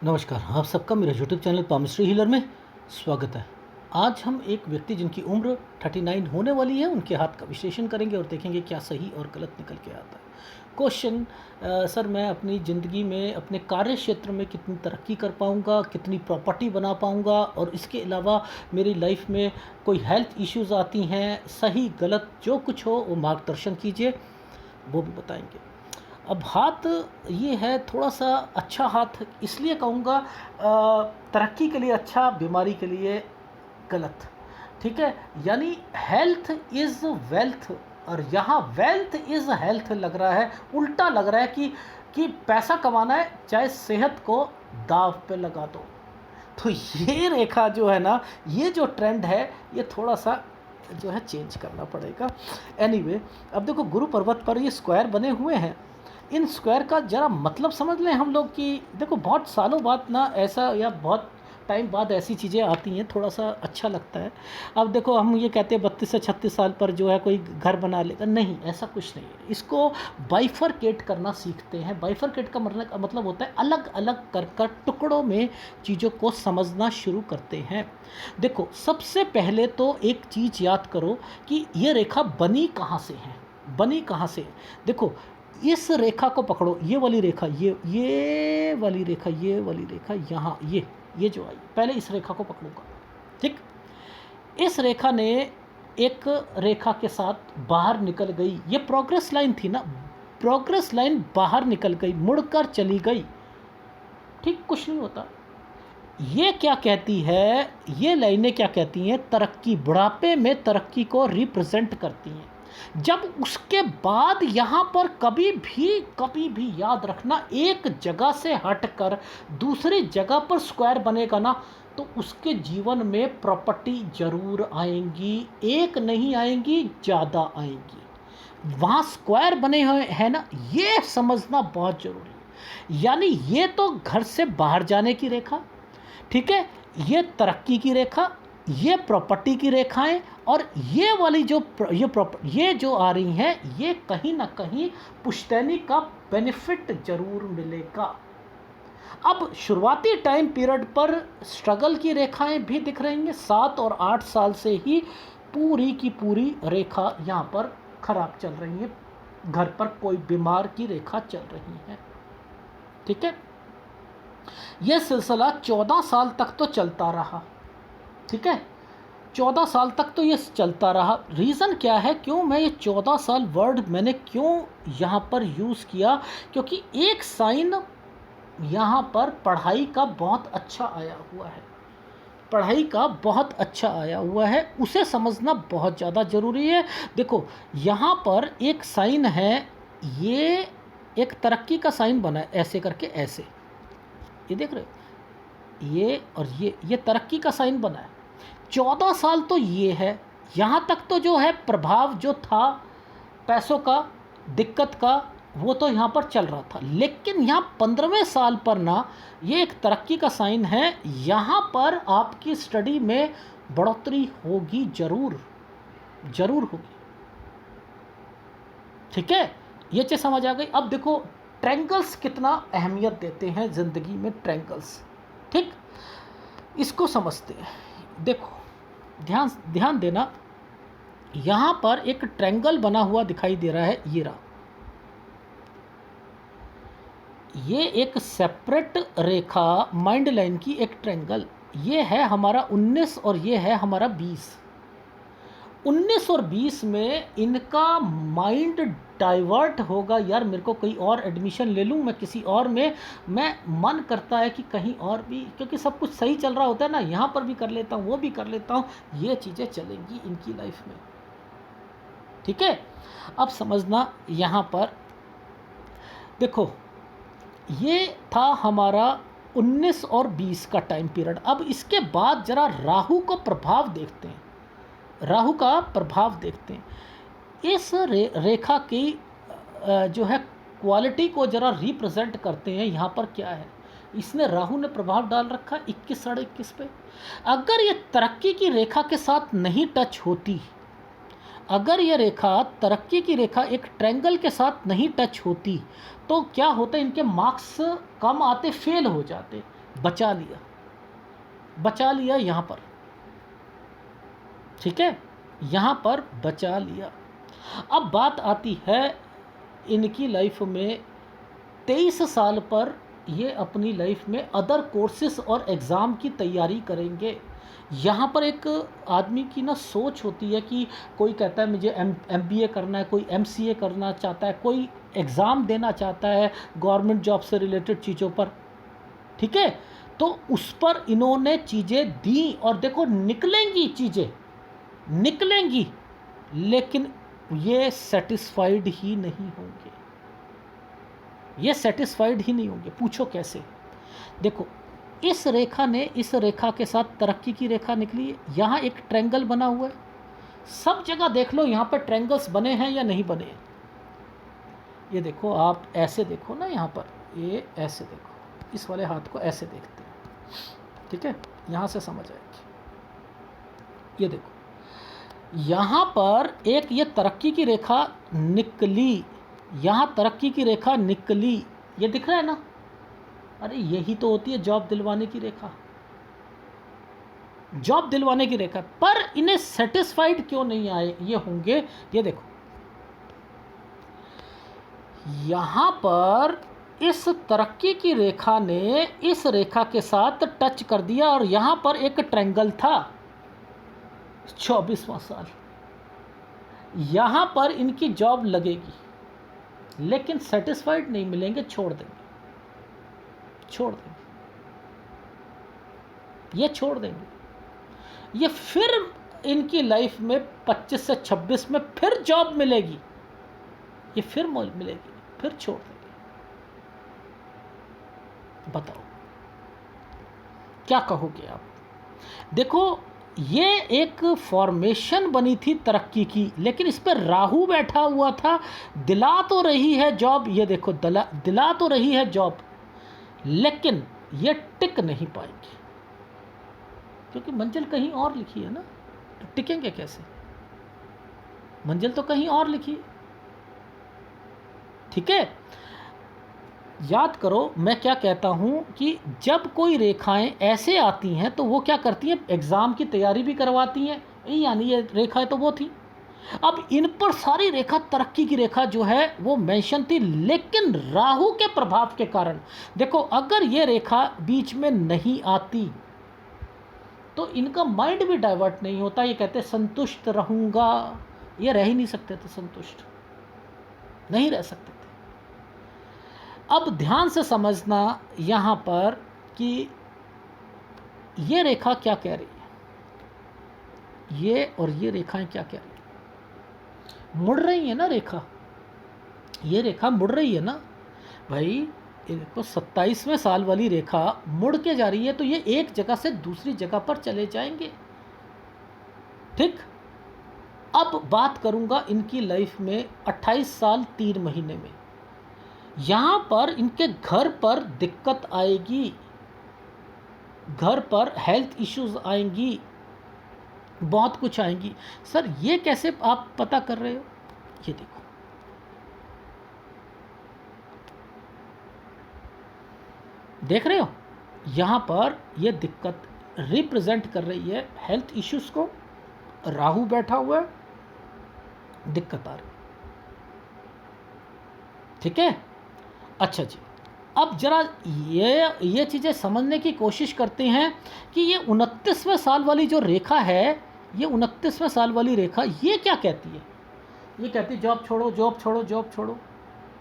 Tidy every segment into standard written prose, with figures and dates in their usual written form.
नमस्कार, आप सबका मेरे यूट्यूब चैनल पामिस्ट्री हीलर में स्वागत है। आज हम एक व्यक्ति जिनकी उम्र 39 होने वाली है, उनके हाथ का विश्लेषण करेंगे और देखेंगे क्या सही और गलत निकल के आता है। क्वेश्चन, सर मैं अपनी ज़िंदगी में अपने कार्य क्षेत्र में कितनी तरक्की कर पाऊँगा, कितनी प्रॉपर्टी बना पाऊँगा और इसके अलावा मेरी लाइफ में कोई हेल्थ इश्यूज़ आती हैं, सही गलत जो कुछ हो वो मार्गदर्शन कीजिए, वो भी बताएँगे। अब हाथ ये है थोड़ा-सा अच्छा हाथ इसलिए कहूँगा, तरक्की के लिए अच्छा, बीमारी के लिए गलत, ठीक है? यानी हेल्थ इज़ वेल्थ और यहाँ वेल्थ इज़ हेल्थ लग रहा है, उल्टा लग रहा है कि पैसा कमाना है, चाहे सेहत को दाँव पे लगा दो। तो ये रेखा जो है ना, ये जो ट्रेंड है, ये थोड़ा-सा जो है चेंज करना पड़ेगा। एनीवे, अब देखो गुरु पर्वत पर ये स्क्वायर बने हुए हैं। इन स्क्वायर का ज़रा मतलब समझ लें हम लोग कि देखो बहुत सालों बाद ना ऐसा या बहुत टाइम बाद ऐसी चीज़ें आती हैं, थोड़ा-सा अच्छा लगता है। अब देखो हम ये कहते हैं 32 से 36 साल पर जो है कोई घर बना लेगा, नहीं ऐसा कुछ नहीं है। इसको बाइफरकेट करना सीखते हैं। बाइफरकेट का मतलब होता है अलग-अलग कर टुकड़ों में चीज़ों को समझना शुरू करते हैं। देखो सबसे पहले तो एक चीज़ याद करो कि ये रेखा बनी कहाँ से है? बनी कहाँ से है? देखो इस रेखा को पकड़ो, ये वाली रेखा, ये वाली रेखा, ये वाली रेखा, यहाँ ये जो आई, पहले इस रेखा को पकड़ूंगा, ठीक? इस रेखा ने एक रेखा के साथ बाहर निकल गई, ये प्रोग्रेस लाइन थी ना, प्रोग्रेस लाइन बाहर निकल गई, मुड़कर चली गई, ठीक? कुछ नहीं होता। ये क्या कहती है, ये लाइनें क्या कहती हैं? तरक्की, बुढ़ापे में तरक्की को रिप्रेजेंट करती हैं। जब उसके बाद यहाँ पर कभी भी याद रखना, एक जगह से हटकर दूसरी जगह पर स्क्वायर बनेगा ना, तो उसके जीवन में प्रॉपर्टी जरूर आएंगी, एक नहीं आएंगी, ज़्यादा आएंगी। वहाँ स्क्वायर बने हुए हैं ना, ये समझना बहुत ज़रूरी है। यानी ये तो घर से बाहर जाने की रेखा, ठीक है, ये तरक्की की रेखा, ये प्रॉपर्टी की रेखाएं, और ये वाली जो ये जो आ रही हैं, ये कहीं ना कहीं पुश्तैनी का बेनिफिट जरूर मिलेगा। अब शुरुआती टाइम पीरियड पर स्ट्रगल की रेखाएं भी दिख रही हैं। 7 और 8 साल से ही पूरी की पूरी रेखा यहाँ पर खराब चल रही है, घर पर कोई बीमार की रेखा चल रही है, ठीक है? यह सिलसिला 14 साल तक तो चलता रहा, ठीक है? 14 साल तक तो ये चलता रहा। रीज़न क्या है, क्यों मैं ये 14 साल वर्ड मैंने क्यों यहाँ पर यूज़ किया? क्योंकि एक साइन यहाँ पर पढ़ाई का बहुत अच्छा आया हुआ है, पढ़ाई का बहुत अच्छा आया हुआ है, उसे समझना बहुत ज़्यादा ज़रूरी है। देखो यहाँ पर एक साइन है, ये एक तरक्की का साइन बना है, ऐसे करके ऐसे, ये देख रहे हो, ये और ये तरक्की का साइन बना है। 14 साल तो ये है, यहाँ तक तो जो है प्रभाव जो था पैसों का, दिक्कत का, वो तो यहाँ पर चल रहा था। लेकिन यहाँ 15वें साल पर ना, ये एक तरक्की का साइन है, यहाँ पर आपकी स्टडी में बढ़ोतरी होगी, जरूर जरूर होगी, ठीक है? ये चीज़ समझ आ गई। अब देखो ट्रायंगल्स कितना अहमियत देते हैं ज़िंदगी में, ट्रायंगल्स, ठीक? इसको समझते हैं। देखो ध्यान देना, यहाँ पर एक ट्रायंगल बना हुआ दिखाई दे रहा है, ये रहा, ये एक सेपरेट रेखा माइंड लाइन की एक ट्रायंगल, ये है हमारा 19 और ये है हमारा 20। 19 और 20 में इनका माइंड डाइवर्ट होगा, यार मेरे को कोई और एडमिशन ले लूँ मैं किसी और में, मैं मन करता है कि कहीं और भी, क्योंकि सब कुछ सही चल रहा होता है ना, यहाँ पर भी कर लेता हूँ, वो भी कर लेता हूँ, ये चीज़ें चलेंगी इनकी लाइफ में, ठीक है? अब समझना, यहाँ पर देखो ये था हमारा 19 और 20 का टाइम पीरियड। अब इसके बाद जरा राहु का प्रभाव देखते हैं, राहु का प्रभाव देखते हैं। इस रेखा की जो है क्वालिटी को जरा रिप्रेजेंट करते हैं। यहाँ पर क्या है, इसने राहु ने प्रभाव डाल रखा 21 साढ़े 21 पे। अगर ये तरक्की की रेखा के साथ नहीं टच होती, अगर ये रेखा तरक्की की रेखा एक ट्रायंगल के साथ नहीं टच होती, तो क्या होता है, इनके मार्क्स कम आते, फेल हो जाते। बचा लिया, बचा लिया यहाँ पर, ठीक है, यहाँ पर बचा लिया। अब बात आती है इनकी लाइफ में 23 साल पर ये अपनी लाइफ में अदर कोर्सेस और एग्ज़ाम की तैयारी करेंगे। यहाँ पर एक आदमी की ना सोच होती है कि कोई कहता है मुझे MBA करना है, कोई MCA करना चाहता है, कोई एग्ज़ाम देना चाहता है गवर्नमेंट जॉब से रिलेटेड चीज़ों पर, ठीक है। तो उस पर इन्होंने चीज़ें दी और देखो निकलेंगी चीज़ें, निकलेंगी, लेकिन ये सेटिस्फाइड ही नहीं होंगे, ये सेटिस्फाइड ही नहीं होंगे। पूछो कैसे? देखो इस रेखा ने इस रेखा के साथ तरक्की की रेखा निकली है, यहाँ एक ट्रायंगल बना हुआ है, सब जगह देख लो यहाँ पर ट्रायंगल्स बने हैं या नहीं बने हैं। ये देखो, आप ऐसे देखो ना, यहाँ पर ये ऐसे देखो, इस वाले हाथ को ऐसे देखते हैं, ठीक है, यहाँ से समझ आएगी। ये देखो यहाँ पर एक ये तरक्की की रेखा निकली, यहाँ तरक्की की रेखा निकली, ये दिख रहा है ना? अरे यही तो होती है जॉब दिलवाने की रेखा, जॉब दिलवाने की रेखा। पर इन्हें सेटिस्फाइड क्यों नहीं आए ये होंगे? ये देखो यहाँ पर इस तरक्की की रेखा ने इस रेखा के साथ टच कर दिया और यहाँ पर एक ट्रायंगल था, 24वां साल, यहाँ पर इनकी जॉब लगेगी, लेकिन सेटिस्फाइड नहीं मिलेंगे, छोड़ देंगे, छोड़ देंगे, ये छोड़ देंगे। ये फिर इनकी लाइफ में 25 से 26 में फिर जॉब मिलेगी, ये फिर मिलेगी, फिर छोड़ देंगे। बताओ क्या कहोगे आप? देखो ये एक फॉर्मेशन बनी थी तरक्की की, लेकिन इस पर राहु बैठा हुआ था, दिला तो रही है जॉब, ये देखो दिला तो रही है जॉब, लेकिन ये टिक नहीं पाएंगे, क्योंकि मंजिल कहीं और लिखी है ना, तो टिकेंगे कैसे? मंजिल तो कहीं और लिखी है, ठीक है। याद करो मैं क्या कहता हूँ कि जब कोई रेखाएं ऐसे आती हैं तो वो क्या करती हैं, एग्ज़ाम की तैयारी भी करवाती हैं, यानी ये रेखा तो वो थी। अब इन पर सारी रेखा तरक्की की रेखा जो है वो मेंशन थी, लेकिन राहु के प्रभाव के कारण देखो, अगर ये रेखा बीच में नहीं आती तो इनका माइंड भी डाइवर्ट नहीं होता। ये कहते संतुष्ट रहूँगा, ये रह ही नहीं सकते थे, संतुष्ट नहीं रह सकते थे। अब ध्यान से समझना यहाँ पर कि ये रेखा क्या कह रही है, ये और ये रेखाएं क्या कह रही है, मुड़ रही है ना रेखा, ये रेखा मुड़ रही है ना भाई। देखो 27वें साल वाली रेखा मुड़ के जा रही है, तो ये एक जगह से दूसरी जगह पर चले जाएंगे, ठीक। अब बात करूंगा इनकी लाइफ में 28 साल 3 महीने में, यहाँ पर इनके घर पर दिक्कत आएगी, घर पर हेल्थ इश्यूज आएंगी, बहुत कुछ आएंगी। सर ये कैसे आप पता कर रहे हो? ये देखो देख रहे हो, यहाँ पर ये दिक्कत रिप्रेजेंट कर रही है हेल्थ इश्यूज को, राहु बैठा हुआ है, दिक्कत आ रही, ठीक है। अच्छा जी, अब जरा ये चीज़ें समझने की कोशिश करते हैं कि ये 29वें साल वाली जो रेखा है, ये 29वें साल वाली रेखा ये क्या कहती है? ये कहती है जॉब छोड़ो, जॉब छोड़ो, जॉब छोड़ो,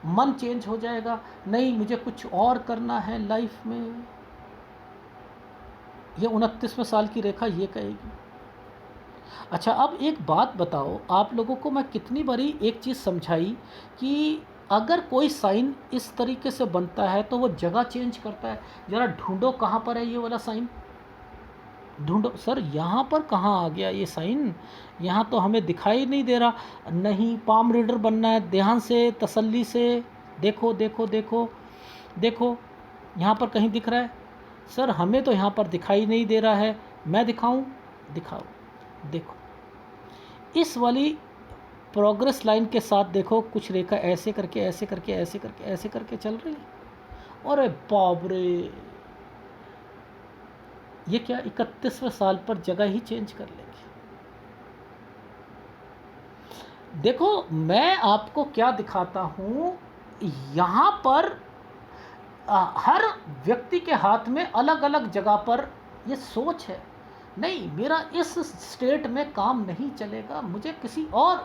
मन चेंज हो जाएगा, नहीं मुझे कुछ और करना है लाइफ में। ये 29वें साल की रेखा ये कहेगी। अच्छा अब एक बात बताओ, आप लोगों को मैं कितनी बारी एक चीज़ समझाई कि अगर कोई साइन इस तरीके से बनता है तो वो जगह चेंज करता है। ज़रा ढूंढो कहाँ पर है ये वाला साइन, ढूंढो। सर यहाँ पर कहाँ आ गया ये साइन, यहाँ तो हमें दिखाई नहीं दे रहा। नहीं, पाम रीडर बनना है, ध्यान से तसल्ली से देखो देखो देखो देखो, यहाँ पर कहीं दिख रहा है? सर हमें तो यहाँ पर दिखाई नहीं दे रहा है, मैं दिखाऊं? दिखाओ, देखो इस वाली प्रोग्रेस लाइन के साथ देखो, कुछ रेखा ऐसे करके ऐसे करके ऐसे करके ऐसे करके चल रही है। अरे बाप रे, ये क्या 31वें साल पर जगह ही चेंज कर लेगी। देखो मैं आपको क्या दिखाता हूँ, यहाँ पर हर व्यक्ति के हाथ में अलग अलग जगह पर ये सोच है, नहीं मेरा इस स्टेट में काम नहीं चलेगा, मुझे किसी और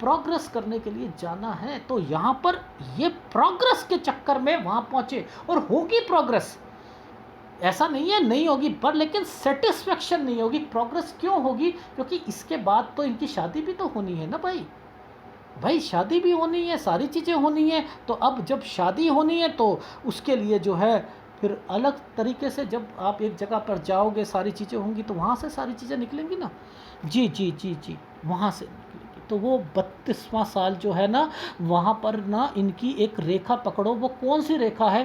प्रोग्रेस करने के लिए जाना है, तो यहाँ पर ये प्रोग्रेस के चक्कर में वहाँ पहुँचे और होगी प्रोग्रेस, ऐसा नहीं है नहीं होगी, पर लेकिन सेटिस्फेक्शन नहीं होगी। प्रोग्रेस क्यों होगी? क्योंकि इसके बाद तो इनकी शादी भी तो होनी है ना भाई शादी भी होनी है, सारी चीज़ें होनी है। तो अब जब शादी होनी है तो उसके लिए जो है फिर अलग तरीके से जब आप एक जगह पर जाओगे सारी चीज़ें होंगी तो वहाँ से सारी चीज़ें निकलेंगी ना। जी जी जी जी, वहाँ से निकलेंगी। तो वो 32वां साल जो है ना, वहाँ पर ना इनकी एक रेखा पकड़ो। वो कौन सी रेखा है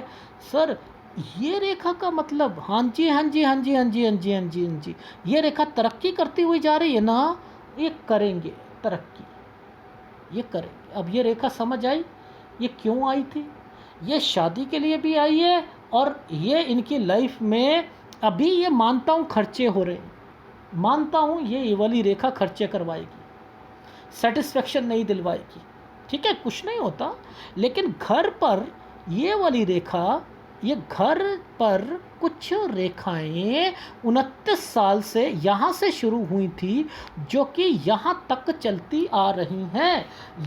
सर? ये रेखा का मतलब, हाँ जी हाँ जी हाँ जी हाँ जी हाँ जी हाँ जी हाँ जी, ये रेखा तरक्की करती हुई जा रही है ना, ये करेंगे तरक्की, ये करेंगे। अब ये रेखा समझ आई ये क्यों आई थी? ये शादी के लिए भी आई है और ये इनकी लाइफ में अभी ये मानता हूँ खर्चे हो रहे हैं, मानता हूँ ये वाली रेखा खर्चे करवाएगी, सेटिस्फेक्शन नहीं दिलवाएगी, ठीक है कुछ नहीं होता। लेकिन घर पर ये वाली रेखा, ये घर पर कुछ रेखाएं 29 साल से यहाँ से शुरू हुई थी जो कि यहाँ तक चलती आ रही हैं।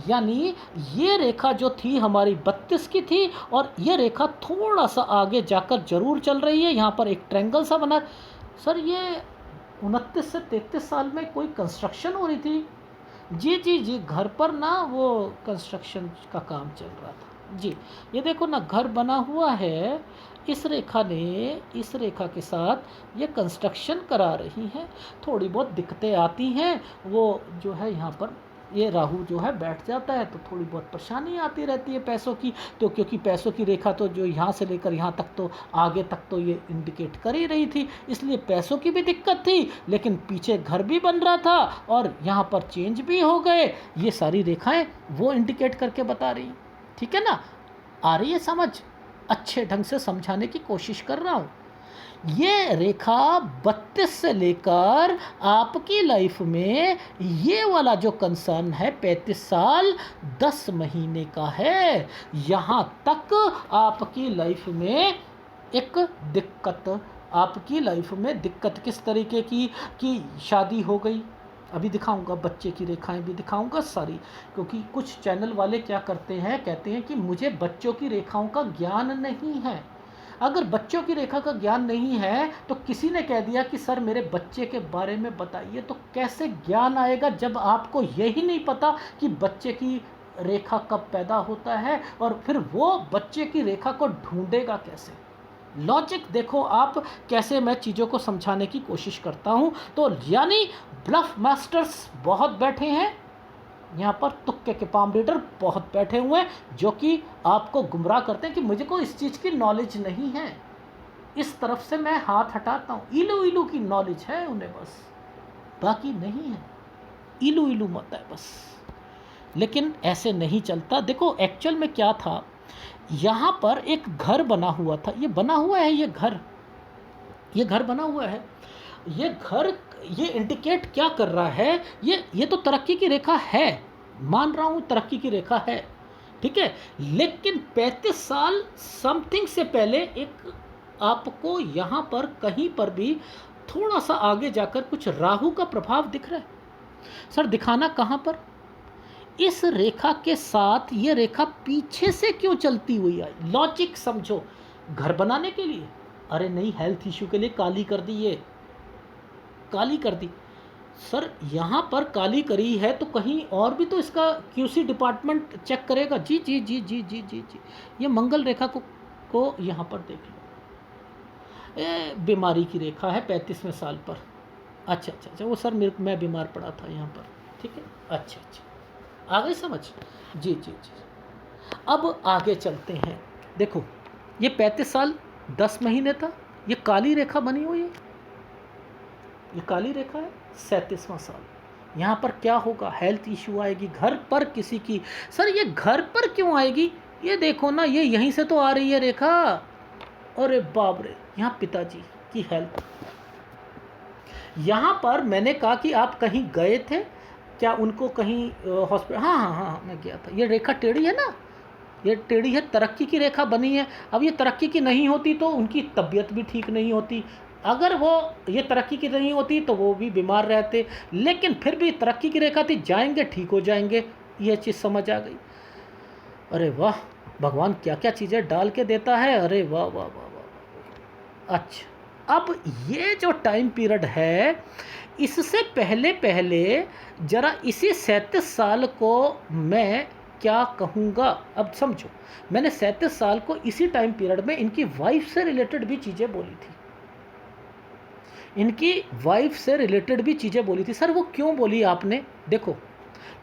यानी ये रेखा जो थी हमारी 32 की थी और ये रेखा थोड़ा सा आगे जाकर जरूर चल रही है। यहाँ पर एक ट्रायंगल सा बना। सर ये 29 से 33 साल में कोई कंस्ट्रक्शन हो रही थी? जी जी जी, घर पर ना वो कंस्ट्रक्शन का काम चल रहा था जी। ये देखो ना घर बना हुआ है, इस रेखा ने इस रेखा के साथ ये कंस्ट्रक्शन करा रही हैं। थोड़ी बहुत दिक्कतें आती हैं, वो जो है यहाँ पर ये राहु जो है बैठ जाता है तो थोड़ी बहुत परेशानी आती रहती है पैसों की। तो क्योंकि पैसों की रेखा तो जो यहाँ से लेकर यहाँ तक तो आगे तक तो ये इंडिकेट कर ही रही थी, इसलिए पैसों की भी दिक्कत थी। लेकिन पीछे घर भी बन रहा था और यहाँ पर चेंज भी हो गए, ये सारी रेखाएं वो इंडिकेट करके बता रही। ठीक है ना, आ रही है समझ? अच्छे ढंग से समझाने की कोशिश कर रहा हूँ। ये रेखा 32 से लेकर आपकी लाइफ में ये वाला जो कंसर्न है 35 साल 10 महीने का है। यहाँ तक आपकी लाइफ में एक दिक्कत, आपकी लाइफ में दिक्कत किस तरीके की कि शादी हो गई, अभी दिखाऊंगा, बच्चे की रेखाएं भी दिखाऊंगा सारी। क्योंकि कुछ चैनल वाले क्या करते हैं, कहते हैं कि मुझे बच्चों की रेखाओं का ज्ञान नहीं है। अगर बच्चों की रेखा का ज्ञान नहीं है तो किसी ने कह दिया कि सर मेरे बच्चे के बारे में बताइए, तो कैसे ज्ञान आएगा जब आपको यही नहीं पता कि बच्चे की रेखा कब पैदा होता है और फिर वो बच्चे की रेखा को ढूंढेगा कैसे? लॉजिक देखो आप कैसे मैं चीज़ों को समझाने की कोशिश करता हूँ। तो यानी ब्लफ मास्टर्स बहुत बैठे हैं यहाँ पर, तुक्के के पाम रीडर बहुत बैठे हुए हैं जो कि आपको गुमराह करते हैं कि मुझे को इस चीज़ की नॉलेज नहीं है, इस तरफ से मैं हाथ हटाता हूँ। इलू इलू की नॉलेज है उन्हें बस, बाकी नहीं है, इलू इलू मत है बस। लेकिन ऐसे नहीं चलता। देखो एक्चुअल में क्या था, यहाँ पर एक घर बना हुआ था, ये बना हुआ है, ये घर बना हुआ है। ये घर ये इंडिकेट क्या कर रहा है, ये तो तरक्की की रेखा है, मान रहा हूँ तरक्की की रेखा है, ठीक है। लेकिन 35 साल समथिंग से पहले एक आपको यहाँ पर कहीं पर भी थोड़ा सा आगे जाकर कुछ राहु का प्रभाव दिख रहा है। सर दिखाना कहाँ पर? इस रेखा के साथ ये रेखा पीछे से क्यों चलती हुई आई? लॉजिक समझो। घर बनाने के लिए? अरे नहीं, हेल्थ इश्यू के लिए काली कर दी, ये काली कर दी। सर यहाँ पर काली करी है तो कहीं और भी तो इसका क्यूसी डिपार्टमेंट चेक करेगा। जी जी जी जी जी जी जी, ये मंगल रेखा को यहाँ पर देख लो, बीमारी की रेखा है 35वें साल पर। अच्छा अच्छा अच्छा, वो सर मैं बीमार पड़ा था यहाँ पर, ठीक है। अच्छा अच्छा, आ गई समझ? जी जी जी। अब आगे चलते हैं। देखो ये 35 साल 10 महीने था, ये काली रेखा बनी हुई है, ये काली रेखा है। 37वां साल यहाँ पर क्या होगा? हेल्थ इश्यू आएगी घर पर किसी की। सर ये घर पर क्यों आएगी? ये देखो ना, ये यहीं से तो आ रही है रेखा। अरे बाप रे, यहाँ पिताजी की हेल्थ, यहाँ पर मैंने कहा कि आप कहीं गए थे क्या, उनको कहीं हॉस्पिटल, हाँ हाँ हाँ मैं गया था। ये रेखा टेढ़ी है ना, ये टेढ़ी है, तरक्की की रेखा बनी है। अब ये तरक्की की नहीं होती तो उनकी तबीयत भी ठीक नहीं होती, अगर वो ये तरक्की की नहीं होती तो वो भी बीमार रहते, लेकिन फिर भी तरक्की की रेखा थी, जाएंगे ठीक हो जाएंगे। ये चीज़ समझ आ गई। अरे वाह, भगवान क्या क्या चीज़ें डाल के देता है, अरे वाह वाह वाह वाह वाह। अच्छा, अब ये जो टाइम पीरियड है, इससे पहले पहले जरा इसी 37 साल को मैं क्या कहूँगा, अब समझो। मैंने 37 साल को इसी टाइम पीरियड में इनकी वाइफ से रिलेटेड भी चीज़ें बोली थी, इनकी वाइफ से रिलेटेड भी चीज़ें बोली थी। सर वो क्यों बोली आपने? देखो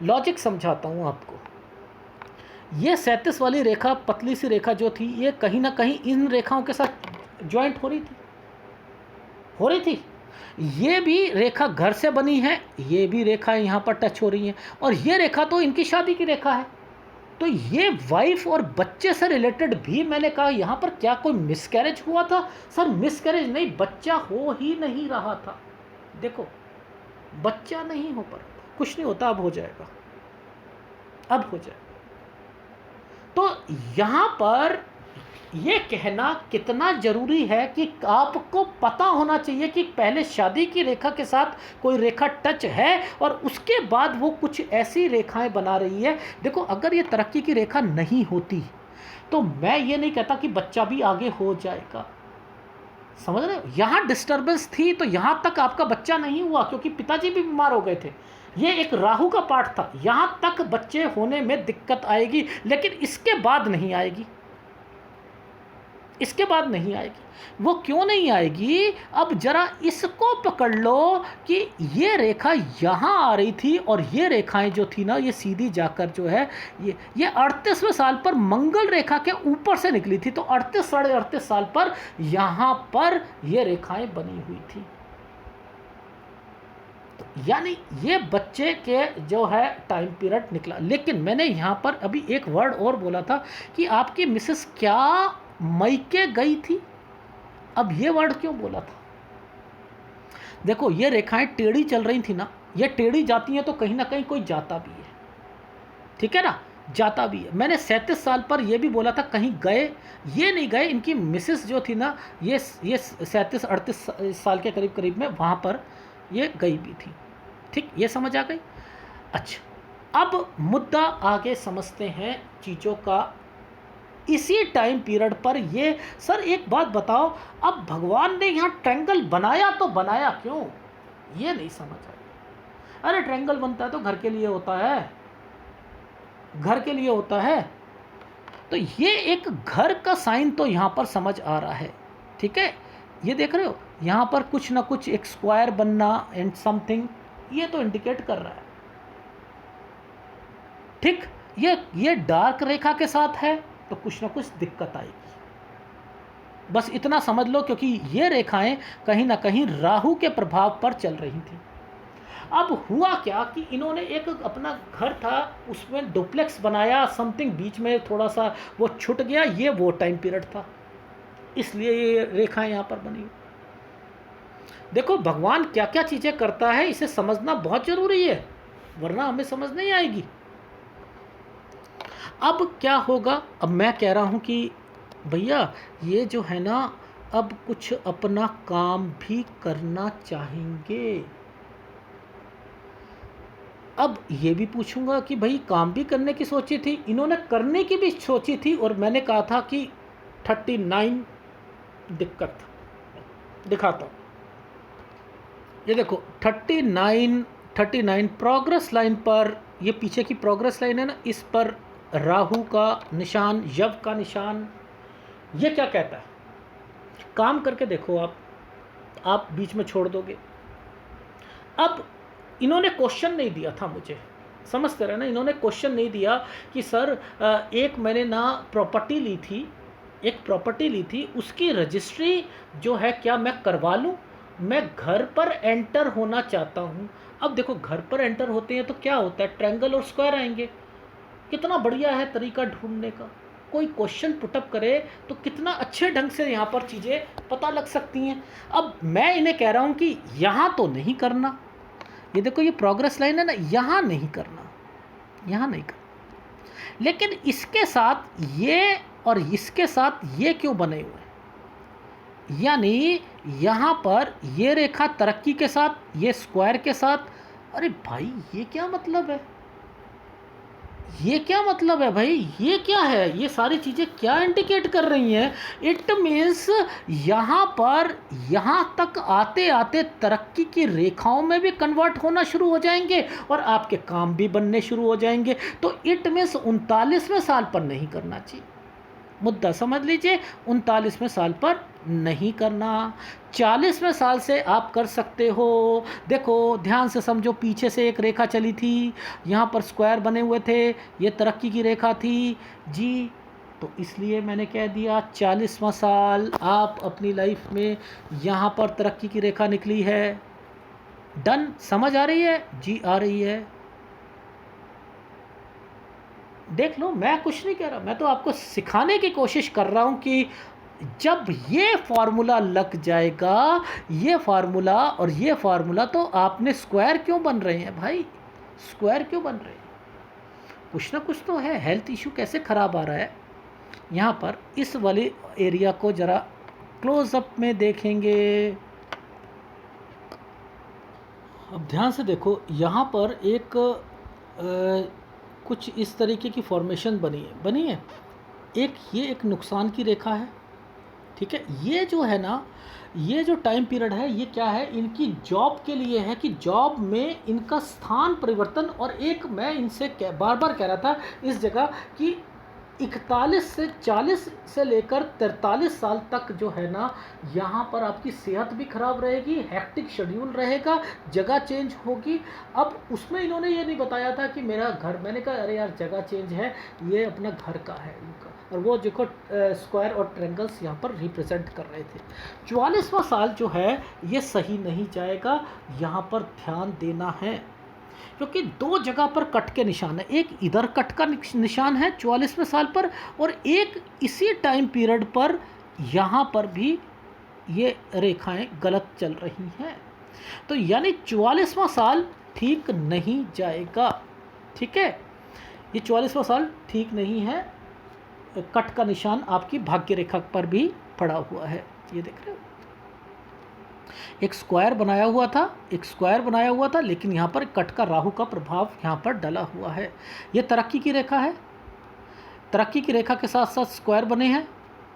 लॉजिक समझाता हूँ आपको। ये 37 वाली रेखा, पतली सी रेखा जो थी, ये कहीं ना कहीं इन रेखाओं के साथ ज्वाइंट हो रही थी, हो रही थी। ये भी रेखा घर से बनी है, ये भी रेखा यहाँ पर टच हो रही है, और ये रेखा तो इनकी शादी की रेखा है। तो ये वाइफ और बच्चे से रिलेटेड भी मैंने कहा यहाँ पर क्या कोई मिसकैरेज हुआ था? सर मिसकैरेज नहीं, बच्चा हो ही नहीं रहा था। देखो बच्चा नहीं हो पा रहा था, कुछ नहीं होता, अब हो जाएगा, अब हो जाएगा। तो यहाँ पर ये कहना कितना ज़रूरी है कि आपको पता होना चाहिए कि पहले शादी की रेखा के साथ कोई रेखा टच है और उसके बाद वो कुछ ऐसी रेखाएं बना रही है। देखो अगर ये तरक्की की रेखा नहीं होती तो मैं ये नहीं कहता कि बच्चा भी आगे हो जाएगा, समझ रहे हो? यहाँ डिस्टर्बेंस थी तो यहाँ तक आपका बच्चा नहीं हुआ क्योंकि पिताजी भी बीमार हो गए थे। ये एक राहु का पार्ट था, यहाँ तक बच्चे होने में दिक्कत आएगी, लेकिन इसके बाद नहीं आएगी, इसके बाद नहीं आएगी। वो क्यों नहीं आएगी? अब जरा इसको पकड़ लो कि ये रेखा यहाँ आ रही थी और ये रेखाएं जो थी ना, ये सीधी जाकर जो है ये 38वें साल पर मंगल रेखा के ऊपर से निकली थी, तो 38 साढ़े 38 साल पर यहाँ पर ये रेखाएं बनी हुई थी। तो यानी ये बच्चे के जो है टाइम पीरियड निकला। लेकिन मैंने यहाँ पर अभी एक वर्ड और बोला था कि आपकी मिसेस क्या मैके गई थी। अब ये वर्ड क्यों बोला था? देखो ये रेखाएं टेढ़ी चल रही थी ना, ये टेढ़ी जाती हैं तो कहीं ना कहीं कोई जाता भी है, ठीक है ना, जाता भी है। मैंने 37 साल पर यह भी बोला था कहीं गए, ये नहीं गए। इनकी मिसेस जो थी ना, ये 37-38 साल के करीब करीब में वहाँ पर ये गई भी थी। ठीक, ये समझ आ गई। अच्छा, अब मुद्दा आगे समझते हैं चीज़ों का। इसी टाइम पीरियड पर ये, सर एक बात बताओ, अब भगवान ने यहाँ ट्रायंगल बनाया तो बनाया क्यों, ये नहीं समझ आया। अरे ट्रायंगल बनता है तो घर के लिए होता है, घर के लिए होता है। तो ये एक घर का साइन तो यहाँ पर समझ आ रहा है, ठीक है। ये देख रहे हो यहाँ पर कुछ ना कुछ एक स्क्वायर बनना एंड समथिंग, ये तो इंडिकेट कर रहा है। ठीक, ये डार्क रेखा के साथ है तो कुछ ना कुछ दिक्कत आएगी, बस इतना समझ लो, क्योंकि ये रेखाएं कहीं ना कहीं राहु के प्रभाव पर चल रही थी। अब हुआ क्या कि इन्होंने एक अपना घर था उसमें डुप्लेक्स बनाया, समथिंग बीच में थोड़ा सा वो छूट गया, ये वो टाइम पीरियड था, इसलिए ये रेखाएं यहाँ पर बनी। देखो भगवान क्या क्या चीज़ें करता है, इसे समझना बहुत ज़रूरी है, वरना हमें समझ नहीं आएगी। अब क्या होगा? अब मैं कह रहा हूँ कि भैया ये जो है ना, अब कुछ अपना काम भी करना चाहेंगे। अब ये भी पूछूंगा कि भाई काम भी करने की सोची थी, इन्होंने करने की भी सोची थी, और मैंने कहा था कि 39 दिक्कत दिखाता हूँ। ये देखो 39 प्रोग्रेस लाइन पर, ये पीछे की प्रोग्रेस लाइन है ना, इस पर राहु का निशान, यव का निशान। ये क्या कहता है? काम करके देखो आप बीच में छोड़ दोगे। अब इन्होंने क्वेश्चन नहीं दिया था मुझे, समझते रहे ना, इन्होंने क्वेश्चन नहीं दिया कि सर एक मैंने ना प्रॉपर्टी ली थी, एक प्रॉपर्टी ली थी, उसकी रजिस्ट्री जो है क्या मैं करवा लूँ, मैं घर पर एंटर होना चाहता हूँ। अब देखो घर पर एंटर होते हैं तो क्या होता है, ट्रायंगल और स्क्वायर आएंगे, कितना बढ़िया है तरीका ढूंढने का। कोई क्वेश्चन पुटअप करे तो कितना अच्छे ढंग से यहाँ पर चीज़ें पता लग सकती हैं। अब मैं इन्हें कह रहा हूँ कि यहाँ तो नहीं करना, ये देखो ये प्रोग्रेस लाइन है ना, यहाँ नहीं करना, यहाँ नहीं करना, लेकिन इसके साथ ये और इसके साथ ये क्यों बने हुए हैं, यानी यहाँ पर ये रेखा तरक्की के साथ, ये स्क्वायर के साथ। अरे भाई ये क्या मतलब है, ये क्या मतलब है भाई, ये क्या है, ये सारी चीज़ें क्या इंडिकेट कर रही हैं? इट मीन्स यहाँ पर यहाँ तक आते आते तरक्की की रेखाओं में भी कन्वर्ट होना शुरू हो जाएंगे और आपके काम भी बनने शुरू हो जाएंगे। तो इट मीन्स 39वें साल पर नहीं करना चाहिए, मुद्दा समझ लीजिए, 39वें साल पर नहीं करना। 40वें साल से आप कर सकते हो। देखो ध्यान से समझो, पीछे से एक रेखा चली थी, यहाँ पर स्क्वायर बने हुए थे, ये तरक्की की रेखा थी जी, तो इसलिए मैंने कह दिया 40वां साल आप अपनी लाइफ में यहाँ पर तरक्की की रेखा निकली है। डन, समझ आ रही है जी? आ रही है। देख लो, मैं कुछ नहीं कह रहा, मैं तो आपको सिखाने की कोशिश कर रहा हूँ कि जब ये फार्मूला लग जाएगा, ये फार्मूला और ये फार्मूला, तो आपने स्क्वायर क्यों बन रहे हैं भाई, स्क्वायर क्यों बन रहे हैं? कुछ ना कुछ तो है, हेल्थ इशू कैसे ख़राब आ रहा है। यहाँ पर इस वाले एरिया को ज़रा क्लोजअप में देखेंगे। अब ध्यान से देखो, यहाँ पर एक कुछ इस तरीके की फॉर्मेशन बनी है। एक नुकसान की रेखा है, ठीक है। ये जो है ना, ये जो टाइम पीरियड है, ये क्या है, इनकी जॉब के लिए है कि जॉब में इनका स्थान परिवर्तन। और एक मैं इनसे बार बार कह रहा था इस जगह कि 41 से 40 से लेकर 43 साल तक जो है ना, यहाँ पर आपकी सेहत भी ख़राब रहेगी, हेक्टिक शेड्यूल रहेगा, जगह चेंज होगी। अब उसमें इन्होंने ये नहीं बताया था कि मेरा घर, मैंने कहा अरे यार जगह चेंज है, ये अपना घर का है इनका, और वो देखो स्क्वायर और ट्रेंगल्स यहाँ पर रिप्रेजेंट कर रहे थे। 44वां साल जो है ये सही नहीं जाएगा, यहाँ पर ध्यान देना है, क्योंकि दो जगह पर कट के निशान है। एक इधर कट का निशान है 44वें साल पर, और एक इसी टाइम पीरियड पर यहाँ पर भी ये रेखाएं गलत चल रही हैं। तो यानी 44वां साल ठीक नहीं जाएगा, ठीक है। ये 44वां साल ठीक नहीं है, कट का निशान आपकी भाग्य रेखा पर भी पड़ा हुआ है, ये देख रहे हो। एक स्क्वायर बनाया हुआ था, लेकिन यहाँ पर कट का राहु का प्रभाव यहाँ पर डला हुआ है। ये तरक्की की रेखा है, तरक्की की रेखा के साथ साथ स्क्वायर बने हैं,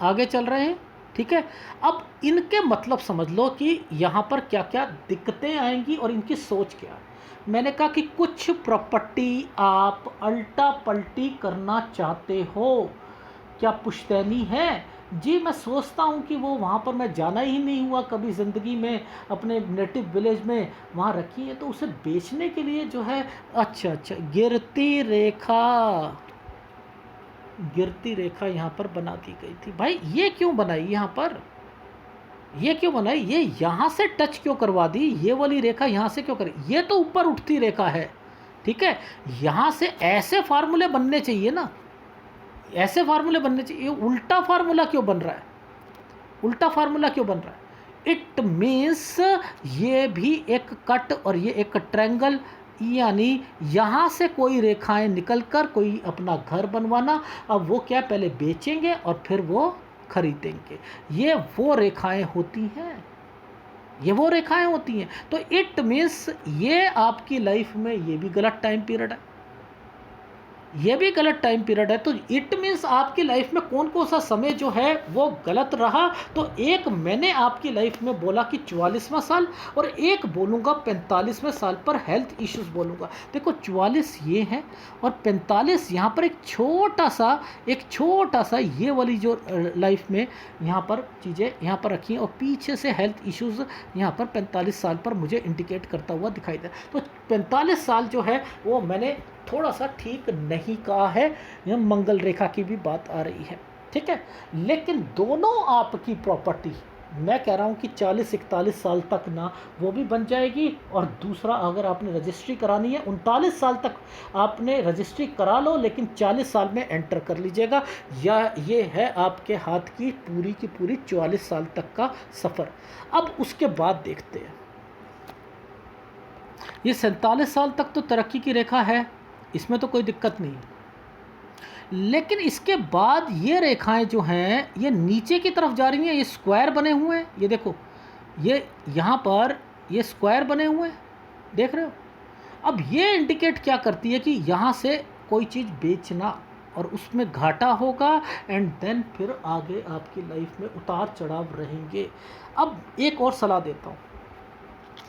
आगे चल रहे हैं, ठीक है। अब इनके मतलब समझ लो कि यहाँ पर क्या क्या दिक्कतें आएंगी और इनकी सोच क्या है। मैंने कहा कि कुछ प्रॉपर्टी आप अल्टा पल्टी करना चाहते हो, क्या पुश्तैनी है जी? मैं सोचता हूँ कि वो वहाँ पर मैं जाना ही नहीं हुआ कभी ज़िंदगी में, अपने नेटिव विलेज में वहाँ रखी है, तो उसे बेचने के लिए जो है, अच्छा गिरती रेखा यहाँ पर बना दी गई थी। भाई ये क्यों बनाई यहाँ पर, ये क्यों बनाई, ये यहाँ से टच क्यों करवा दी, ये वाली रेखा यहाँ से क्यों करी? ये तो ऊपर उठती रेखा है, ठीक है। यहाँ से ऐसे फार्मूले बनने चाहिए ना, ऐसे फार्मूले बनने चाहिए। उल्टा फार्मूला क्यों बन रहा है, उल्टा फार्मूला क्यों बन रहा है? इट मीन्स ये भी एक कट और ये एक ट्रायंगल, यानी यहाँ से कोई रेखाएं निकलकर कोई अपना घर बनवाना। अब वो क्या, पहले बेचेंगे और फिर वो खरीदेंगे, ये वो रेखाएं होती हैं, ये वो रेखाएं होती हैं। तो इट मीन्स ये आपकी लाइफ में ये भी गलत टाइम पीरियड है, ये भी गलत टाइम पीरियड है। तो इट मीन्स आपकी लाइफ में कौन कौन सा समय जो है वो गलत रहा। तो एक मैंने आपकी लाइफ में बोला कि 44वां साल, और एक बोलूँगा 45वें साल पर हेल्थ इश्यूज बोलूँगा। देखो 44 ये है और 45 यहाँ पर एक छोटा सा ये वाली जो लाइफ में यहाँ पर चीज़ें यहाँ पर रखी हैं, और पीछे से हेल्थ इश्यूज़ यहाँ पर 45 साल पर मुझे इंडिकेट करता हुआ दिखाई दे। तो 45 साल जो है वो मैंने थोड़ा सा ठीक नहीं कहा है, यह मंगल रेखा की भी बात आ रही है, ठीक है। लेकिन दोनों आपकी प्रॉपर्टी मैं कह रहा हूँ कि 40-41 साल तक ना वो भी बन जाएगी। और दूसरा, अगर आपने रजिस्ट्री करानी है 39 साल तक आपने रजिस्ट्री करा लो, लेकिन 40 साल में एंटर कर लीजिएगा। या ये है आपके हाथ की पूरी 44 साल तक का सफ़र। अब उसके बाद देखते हैं, ये 47 साल तक तो तरक्की की रेखा है, इसमें तो कोई दिक्कत नहीं है। लेकिन इसके बाद ये रेखाएं जो हैं ये नीचे की तरफ जा रही हैं, ये स्क्वायर बने हुए हैं, ये देखो, ये यहाँ पर ये स्क्वायर बने हुए हैं, देख रहे हो। अब ये इंडिकेट क्या करती है कि यहाँ से कोई चीज़ बेचना और उसमें घाटा होगा, एंड देन फिर आगे आपकी लाइफ में उतार चढ़ाव रहेंगे। अब एक और सलाह देता हूँ,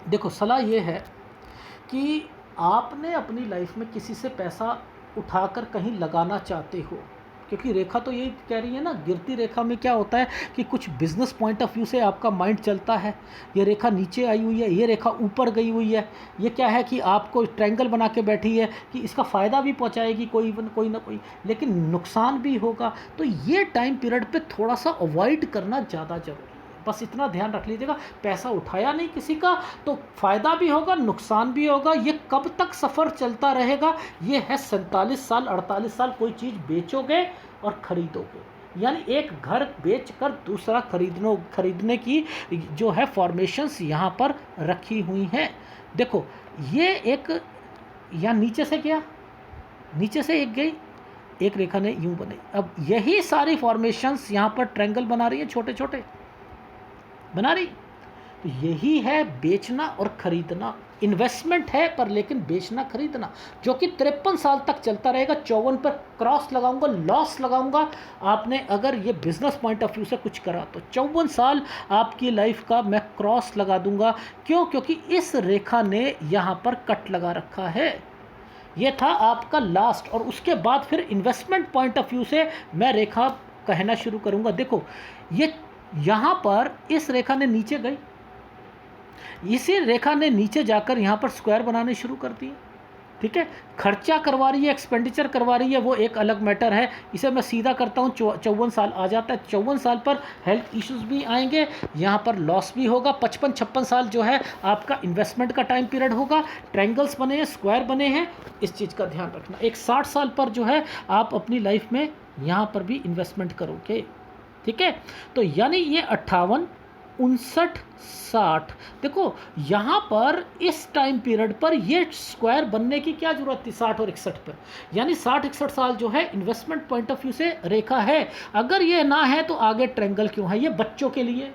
देखो सलाह ये है कि आपने अपनी लाइफ में किसी से पैसा उठाकर कहीं लगाना चाहते हो, क्योंकि रेखा तो यही कह रही है ना, गिरती रेखा में क्या होता है कि कुछ बिजनेस पॉइंट ऑफ व्यू से आपका माइंड चलता है। ये रेखा नीचे आई हुई है, ये रेखा ऊपर गई हुई है, ये क्या है कि आपको ट्रायंगल बना के बैठी है कि इसका फ़ायदा भी पहुंचाएगी कोई ना कोई, लेकिन नुकसान भी होगा। तो ये टाइम पीरियड पे थोड़ा सा अवॉइड करना ज़्यादा ज़रूरी है। बस इतना ध्यान रख लीजिएगा, पैसा उठाया नहीं किसी का तो फ़ायदा भी होगा, नुकसान भी होगा। ये कब तक सफ़र चलता रहेगा, ये है 47 साल 48 साल। कोई चीज़ बेचोगे और ख़रीदोगे, यानी एक घर बेचकर दूसरा खरीदने की जो है फॉर्मेशंस यहाँ पर रखी हुई हैं। देखो ये एक यहाँ नीचे से गया, नीचे से एक गई, एक रेखा ने यूं बनाई। अब यही सारी फॉर्मेशंस यहाँ पर ट्रायंगल बना रही है, छोटे छोटे बना रही। तो यही है बेचना और खरीदना, इन्वेस्टमेंट है पर लेकिन बेचना खरीदना, जो कि 53 साल तक चलता रहेगा। 54 पर क्रॉस लगाऊंगा, लॉस लगाऊंगा। आपने अगर ये बिजनेस पॉइंट ऑफ व्यू से कुछ करा तो 54 साल आपकी लाइफ का मैं क्रॉस लगा दूंगा। क्यों? क्योंकि इस रेखा ने यहाँ पर कट लगा रखा है। ये था आपका लास्ट, और उसके बाद फिर इन्वेस्टमेंट पॉइंट ऑफ व्यू से मैं रेखा कहना शुरू करूँगा। देखो ये यहाँ पर इस रेखा ने नीचे गई, इसी रेखा ने नीचे जाकर यहाँ पर स्क्वायर बनाने शुरू कर दिए। ठीक है, खर्चा करवा रही है, एक्सपेंडिचर करवा रही है, वो एक अलग मैटर है। इसे मैं सीधा करता हूँ, 54 साल आ जाता है। 54 साल पर हेल्थ इश्यूज भी आएंगे, यहाँ पर लॉस भी होगा। 55-56 साल जो है आपका इन्वेस्टमेंट का टाइम पीरियड होगा। ट्रायंगल्स बने हैं, स्क्वायर बने हैं, इस चीज़ का ध्यान रखना। एक 60 साल पर जो है आप अपनी लाइफ में यहाँ पर भी इन्वेस्टमेंट करोगे। ठीक है, तो यानी ये 58, 59, 60। देखो यहाँ पर इस टाइम पीरियड पर ये स्क्वायर बनने की क्या जरूरत थी 60 और 61 पर, यानी 60-61 साल जो है इन्वेस्टमेंट पॉइंट ऑफ व्यू से रेखा है। अगर ये ना है तो आगे ट्रायंगल क्यों है? ये बच्चों के लिए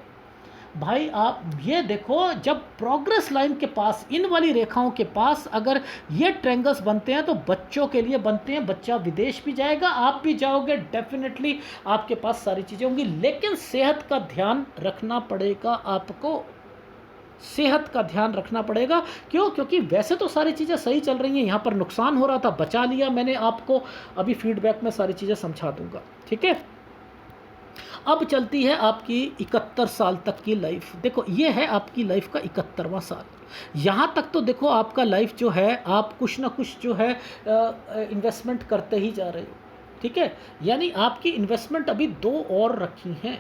भाई। आप ये देखो, जब प्रोग्रेस लाइन के पास, इन वाली रेखाओं के पास अगर ये ट्रायंगल्स बनते हैं तो बच्चों के लिए बनते हैं। बच्चा विदेश भी जाएगा, आप भी जाओगे, डेफिनेटली आपके पास सारी चीज़ें होंगी। लेकिन सेहत का ध्यान रखना पड़ेगा आपको, सेहत का ध्यान रखना पड़ेगा। क्यों? क्योंकि वैसे तो सारी चीज़ें सही चल रही हैं, यहाँ पर नुकसान हो रहा था, बचा लिया मैंने आपको। अभी फीडबैक में सारी चीज़ें समझा दूंगा। ठीक है, अब चलती है आपकी 71 साल तक की लाइफ। देखो ये है आपकी लाइफ का 71वां साल। यहाँ तक तो देखो आपका लाइफ जो है, आप कुछ ना कुछ जो है इन्वेस्टमेंट करते ही जा रहे हो। ठीक है, यानी आपकी इन्वेस्टमेंट अभी दो और रखी हैं,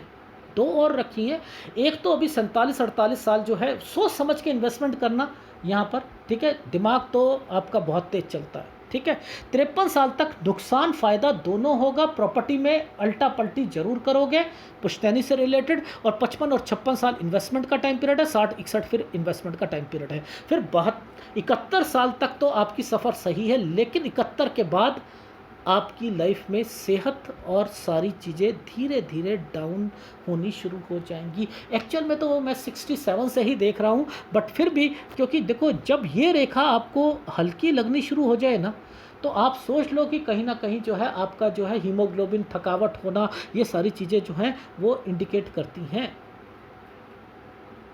दो और रखी हैं। एक तो अभी 47-48 साल जो है सोच समझ के इन्वेस्टमेंट करना यहाँ पर। ठीक है, दिमाग तो आपका बहुत तेज चलता है। ठीक है, 53 साल तक नुकसान फ़ायदा दोनों होगा। प्रॉपर्टी में अल्टा पल्टी जरूर करोगे पुश्तैनी से रिलेटेड। और 55 और 56 साल इन्वेस्टमेंट का टाइम पीरियड है, 60-61 फिर इन्वेस्टमेंट का टाइम पीरियड है। फिर 71 साल तक तो आपकी सफ़र सही है, लेकिन 71 के बाद आपकी लाइफ में सेहत और सारी चीज़ें धीरे धीरे डाउन होनी शुरू हो जाएंगी। एक्चुअल में तो मैं 67 से ही देख रहा हूँ, बट फिर भी, क्योंकि देखो जब ये रेखा आपको हल्की लगनी शुरू हो जाए ना, तो आप सोच लो कि कहीं ना कहीं जो है आपका जो है हीमोग्लोबिन, थकावट होना, ये सारी चीज़ें जो हैं वो इंडिकेट करती हैं।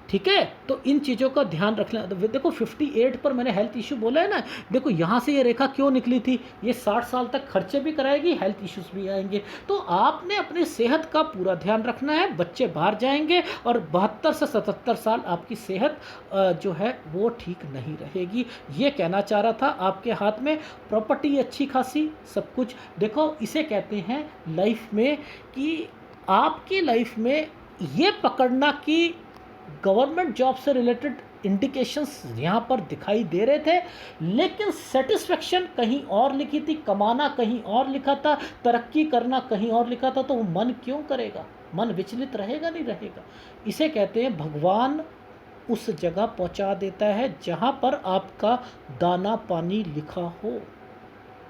ठीक है, तो इन चीज़ों का ध्यान रखना। देखो 58 पर मैंने हेल्थ इशू बोला है ना, देखो यहाँ से ये रेखा क्यों निकली थी। ये 60 साल तक खर्चे भी कराएगी, हेल्थ इश्यूज भी आएंगे। तो आपने अपनी सेहत का पूरा ध्यान रखना है। बच्चे बाहर जाएंगे और 72 से 77 साल आपकी सेहत जो है वो ठीक नहीं रहेगी। ये कहना चाह रहा था। आपके हाथ में प्रॉपर्टी अच्छी खासी, सब कुछ। देखो इसे कहते हैं लाइफ में कि आपकी लाइफ में ये पकड़ना कि गवर्नमेंट जॉब से रिलेटेड इंडिकेशंस यहाँ पर दिखाई दे रहे थे, लेकिन सेटिस्फेक्शन कहीं और लिखी थी, कमाना कहीं और लिखा था, तरक्की करना कहीं और लिखा था, तो वो मन क्यों करेगा? मन विचलित रहेगा नहीं रहेगा। इसे कहते हैं भगवान उस जगह पहुंचा देता है जहां पर आपका दाना पानी लिखा हो,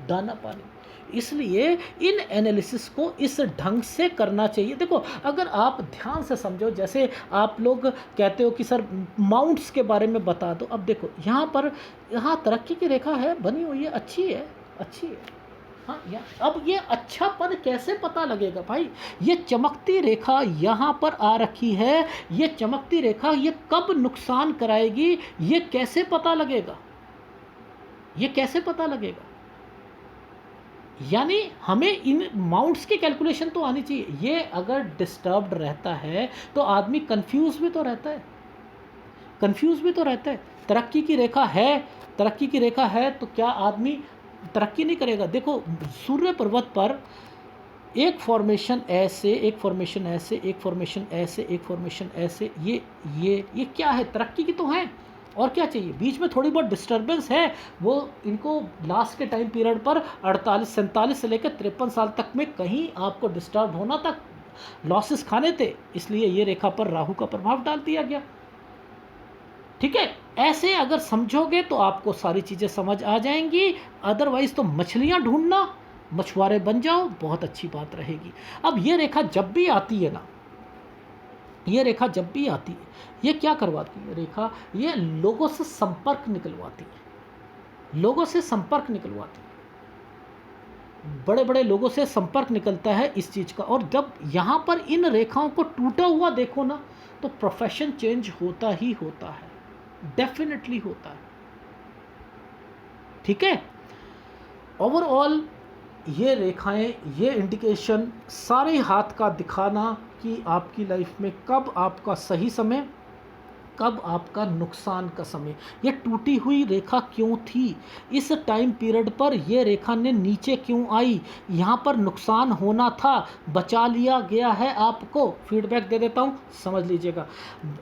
दाना पानी। इसलिए इन एनालिसिस को इस ढंग से करना चाहिए। देखो, अगर आप ध्यान से समझो, जैसे आप लोग कहते हो कि सर माउंट्स के बारे में बता दो। अब देखो यहाँ पर, यहाँ तरक्की की रेखा है, बनी हुई है, अच्छी है, अच्छी है। हाँ, अब ये अच्छापन कैसे पता लगेगा भाई? ये चमकती रेखा यहाँ पर आ रखी है, ये चमकती रेखा ये कब नुकसान कराएगी, ये कैसे पता लगेगा? ये कैसे पता लगेगा? यानी हमें इन माउंट्स की कैलकुलेशन तो आनी चाहिए। ये अगर डिस्टर्ब्ड रहता है तो आदमी कंफ्यूज भी तो रहता है, कंफ्यूज भी तो रहता है। तरक्की की रेखा है, तरक्की की रेखा है तो क्या आदमी तरक्की नहीं करेगा? देखो, सूर्य पर्वत पर एक फॉर्मेशन ऐसे, एक फॉर्मेशन ऐसे, एक फॉर्मेशन ऐसे, एक फॉर्मेशन ऐसे, ये क्या है? तरक्की की तो है। और क्या चाहिए? बीच में थोड़ी बहुत डिस्टर्बेंस है, वो इनको लास्ट के टाइम पीरियड पर 48-47 से लेकर 53 साल तक में कहीं आपको डिस्टर्ब होना तक लॉसेस खाने थे, इसलिए ये रेखा पर राहु का प्रभाव डाल दिया गया। ठीक है, ऐसे अगर समझोगे तो आपको सारी चीज़ें समझ आ जाएंगी। अदरवाइज तो मछलियाँ ढूंढना, मछुआरे बन जाओ, बहुत अच्छी बात रहेगी। अब ये रेखा जब भी आती है ना, ये रेखा जब भी आती है, ये क्या करवाती है रेखा? ये लोगों से संपर्क निकलवाती है, लोगों से संपर्क निकलवाती है, बड़े बड़े लोगों से संपर्क निकलता है इस चीज़ का। और जब यहाँ पर इन रेखाओं को टूटा हुआ देखो ना, तो प्रोफेशन चेंज होता ही होता है, डेफिनेटली होता है। ठीक है, ओवरऑल ये रेखाएं, ये इंडिकेशन, सारे हाथ का दिखाना कि आपकी लाइफ में कब आपका सही समय, कब आपका नुकसान का समय। ये टूटी हुई रेखा क्यों थी, इस टाइम पीरियड पर ये रेखा ने नीचे क्यों आई, यहाँ पर नुकसान होना था, बचा लिया गया है आपको। फीडबैक दे देता हूँ, समझ लीजिएगा।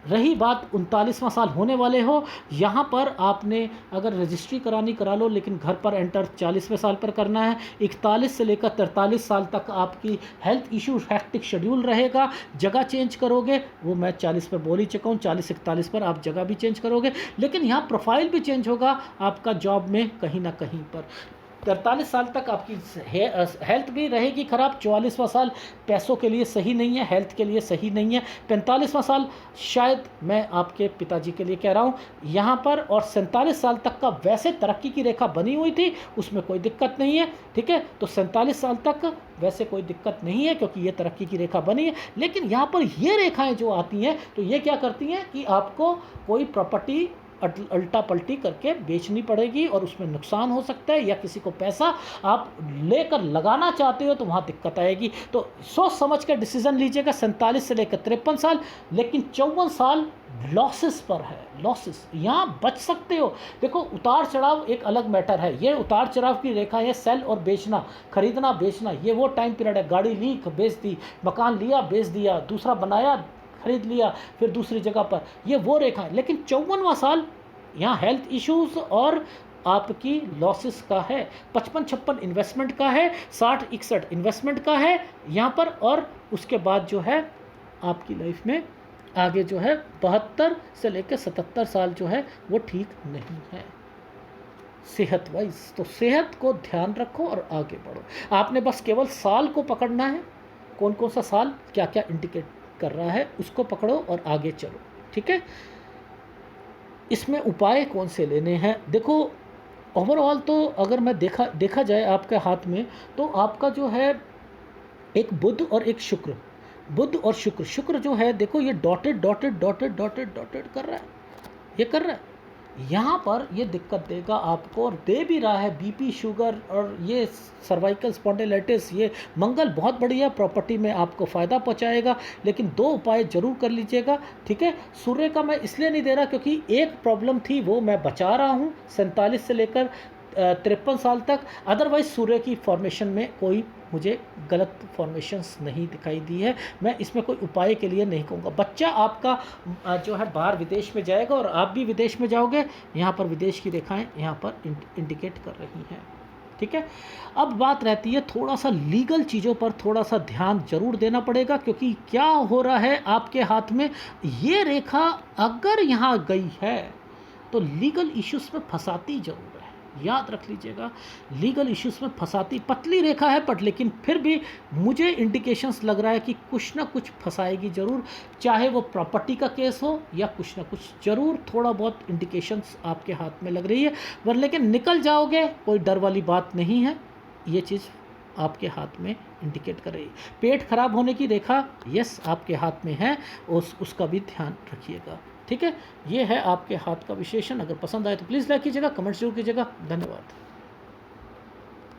रही बात 39वां साल होने वाले हो, यहाँ पर आपने अगर रजिस्ट्री करानी करा लो, लेकिन घर पर एंटर 40वें साल पर करना है। 41 से लेकर 43 साल तक आपकी हेल्थ इशू हैक्टिक शेड्यूल रहेगा। जगह चेंज करोगे, वो मैं 40 पर बोल ही चुका हूँ, 40-41 पर आप जगह भी चेंज करोगे, लेकिन यहाँ प्रोफाइल भी चेंज होगा आपका जॉब में कहीं ना कहीं पर। 43 साल तक आपकी हेल्थ भी रहेगी खराब। 44वां साल पैसों के लिए सही नहीं है, हेल्थ के लिए सही नहीं है। 45वां साल शायद मैं आपके पिताजी के लिए कह रहा हूँ यहाँ पर। और 47 साल तक का वैसे तरक्की की रेखा बनी हुई थी, उसमें कोई दिक्कत नहीं है। ठीक है, तो 47 साल तक वैसे कोई दिक्कत नहीं है क्योंकि ये तरक्की की रेखा बनी है। लेकिन यहाँ पर ये रेखाएं जो आती हैं, तो ये क्या करती हैं कि आपको कोई प्रॉपर्टी अल्टा पल्टी करके बेचनी पड़ेगी और उसमें नुकसान हो सकता है, या किसी को पैसा आप लेकर लगाना चाहते हो तो वहाँ दिक्कत आएगी। तो सोच समझ कर डिसीजन लीजिएगा। 47 से लेकर 53 साल, लेकिन 54 साल लॉसेस पर है, लॉसेस। यहाँ बच सकते हो। देखो, उतार चढ़ाव एक अलग मैटर है, ये उतार चढ़ाव की रेखा है, सेल और बेचना, खरीदना बेचना, ये वो टाइम पीरियड है। गाड़ी ली, बेच दी, मकान लिया, बेच दिया, दूसरा बनाया, खरीद लिया, फिर दूसरी जगह पर, ये वो रेखा है। लेकिन 54वां साल यहाँ हेल्थ इश्यूज और आपकी लॉसेस का है। 55-56 इन्वेस्टमेंट का है, 60-61 इन्वेस्टमेंट का है यहाँ पर। और उसके बाद जो है आपकी लाइफ में आगे जो है 72 से लेकर 77 साल जो है वो ठीक नहीं है सेहत वाइज। तो सेहत को ध्यान रखो और आगे बढ़ो। आपने बस केवल साल को पकड़ना है, कौन कौन सा साल क्या क्या इंडिकेट कर रहा है उसको पकड़ो और आगे चलो। ठीक है, इसमें उपाय कौन से लेने हैं? देखो, ओवरऑल तो अगर मैं देखा जाए आपके हाथ में, तो आपका जो है एक बुध और एक शुक्र, बुध और शुक्र जो है, देखो ये dotted dotted dotted dotted dotted कर रहा है, ये कर रहा है। यहाँ पर ये दिक्कत देगा आपको, और दे भी रहा है। बीपी, शुगर और ये सर्वाइकल स्पॉन्डिलाइटिस, ये मंगल बहुत बढ़िया प्रॉपर्टी में आपको फ़ायदा पहुँचाएगा। लेकिन 2 उपाय जरूर कर लीजिएगा। ठीक है, सूर्य का मैं इसलिए नहीं दे रहा क्योंकि एक प्रॉब्लम थी वो मैं बचा रहा हूँ। 47 से लेकर 53 साल तक। अदरवाइज सूर्य की फॉर्मेशन में कोई मुझे गलत फॉर्मेशंस नहीं दिखाई दी है। मैं इसमें कोई उपाय के लिए नहीं कहूँगा। बच्चा आपका जो है बाहर विदेश में जाएगा और आप भी विदेश में जाओगे। यहाँ पर विदेश की रेखाएं यहाँ पर इंडिकेट कर रही हैं। ठीक है, अब बात रहती है थोड़ा सा लीगल चीज़ों पर थोड़ा सा ध्यान जरूर देना पड़ेगा, क्योंकि क्या हो रहा है आपके हाथ में, ये रेखा अगर यहाँ गई है तो लीगल इश्यूज में फंसाती जरूर है। याद रख लीजिएगा, लीगल इश्यूज में फंसाती, पतली रेखा है बट लेकिन फिर भी मुझे इंडिकेशंस लग रहा है कि कुछ ना कुछ फंसाएगी ज़रूर, चाहे वो प्रॉपर्टी का केस हो या कुछ ना कुछ, ज़रूर थोड़ा बहुत इंडिकेशंस आपके हाथ में लग रही है। पर लेकिन निकल जाओगे, कोई डर वाली बात नहीं है, ये चीज़ आपके हाथ में इंडिकेट कर रही है। पेट खराब होने की रेखा यस आपके हाथ में है, उसका भी ध्यान रखिएगा। ठीक है, ये है आपके हाथ का विशेषण। अगर पसंद आए तो प्लीज़ लाइक कीजिएगा, कमेंट्स जरूर कीजिएगा। धन्यवाद।